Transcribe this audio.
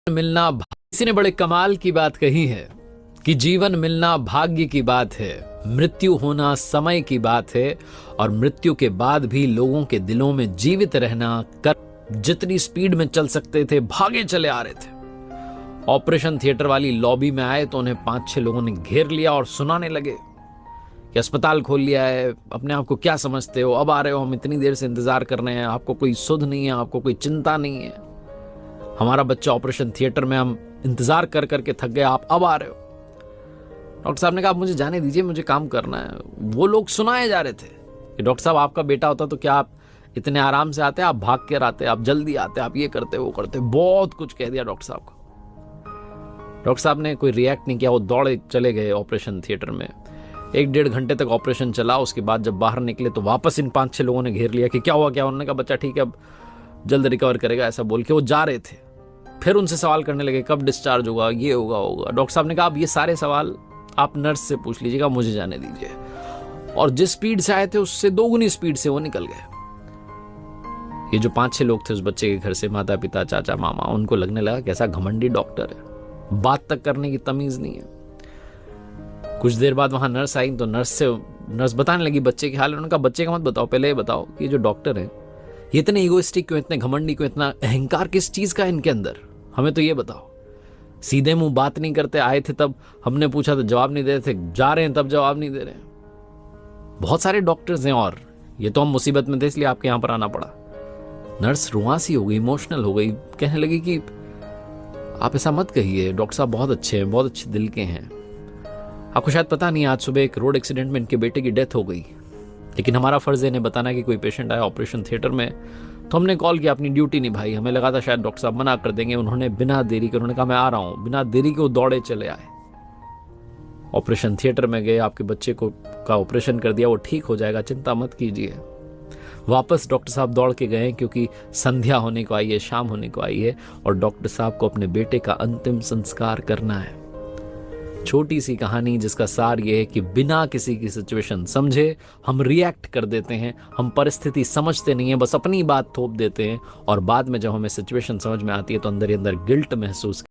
मिलना किसी ने बड़े कमाल की बात कही है कि जीवन मिलना भाग्य की बात है, मृत्यु होना समय की बात है और मृत्यु के बाद भी लोगों के दिलों में जीवित रहना कर जितनी स्पीड में चल सकते थे भागे चले आ रहे थे। ऑपरेशन थिएटर वाली लॉबी में आए तो उन्हें 5-6 लोगों ने घेर लिया और सुनाने लगे कि अस्पताल खोल लिया है, अपने आप को क्या समझते हो, अब आ रहे हो, हम इतनी देर से इंतजार कर रहे हैं, आपको कोई सुध नहीं है, आपको कोई चिंता नहीं है, हमारा बच्चा ऑपरेशन थिएटर में, हम इंतजार कर करके थक गए, आप अब आ रहे हो। डॉक्टर साहब ने कहा आप मुझे जाने दीजिए, मुझे काम करना है। वो लोग सुनाए जा रहे थे कि डॉक्टर साहब आपका बेटा होता तो क्या आप इतने आराम से आते, आप भाग कर आते, आप जल्दी आते, आप ये करते वो करते, बहुत कुछ कह दिया डॉक्टर साहब को। डॉक्टर साहब ने कोई रिएक्ट नहीं किया, वो दौड़े चले गए ऑपरेशन थिएटर में। 1-1.5 घंटे तक ऑपरेशन चला। उसके बाद जब बाहर निकले तो वापस इन 5-6 लोगों ने घेर लिया कि क्या हुआ क्या। उन्होंने कहा बच्चा ठीक है, अब जल्द रिकवर करेगा, ऐसा बोल के वो जा रहे थे। फिर उनसे सवाल करने लगे कब डिस्चार्ज होगा, ये होगा। डॉक्टर साहब ने कहा अब ये सारे सवाल आप नर्स से पूछ लीजिएगा, मुझे जाने दीजिए। और जिस स्पीड से आए थे उससे दोगुनी स्पीड से वो निकल गए। ये जो 5-6 लोग थे उस बच्चे के घर से, माता पिता चाचा मामा, उनको लगने लगा कैसा घमंडी डॉक्टर है, बात तक करने की तमीज नहीं है। कुछ देर बाद वहां नर्स आई तो नर्स बताने लगी बच्चे के हाल। उन्होंने कहा बच्चे का मत बताओ, पहले ये बताओ कि ये जो डॉक्टर है ये इतने इगोइस्टिक क्यों, इतने घमंडी क्यों, इतना अहंकार किस चीज का इनके अंदर, हमें तो ये बताओ। सीधे मुंह बात नहीं करते, आए थे तब हमने पूछा तो जवाब नहीं दे रहे थे, जा रहे हैं तब जवाब नहीं दे रहे। बहुत सारे डॉक्टर्स हैं और ये तो हम मुसीबत में थे इसलिए आपके यहां पर आना पड़ा। नर्स रुआसी हो गई, इमोशनल हो गई, कहने लगी कि आप ऐसा मत कहिए, डॉक्टर साहब बहुत अच्छे हैं, बहुत अच्छे दिल के हैं। आपको शायद पता नहीं, आज सुबह एक रोड एक्सीडेंट में इनके बेटे की डेथ हो गई, लेकिन हमारा फर्ज है इन्हें बताना कि कोई पेशेंट आया ऑपरेशन थिएटर में, तो हमने कॉल किया, अपनी ड्यूटी निभाई। हमें लगा था शायद डॉक्टर साहब मना कर देंगे, उन्होंने बिना देरी के, उन्होंने कहा मैं आ रहा हूं, बिना देरी के वो दौड़े चले आए, ऑपरेशन थिएटर में गए, आपके बच्चे को का ऑपरेशन कर दिया, वो ठीक हो जाएगा, चिंता मत कीजिए। वापस डॉक्टर साहब दौड़ के गए क्योंकि संध्या होने को आई है, शाम होने को आई है और डॉक्टर साहब को अपने बेटे का अंतिम संस्कार करना है। छोटी सी कहानी जिसका सार यह है कि बिना किसी की सिचुएशन समझे हम रिएक्ट कर देते हैं, हम परिस्थिति समझते नहीं है, बस अपनी बात थोप देते हैं और बाद में जब हमें सिचुएशन समझ में आती है तो अंदर ही अंदर गिल्ट महसूस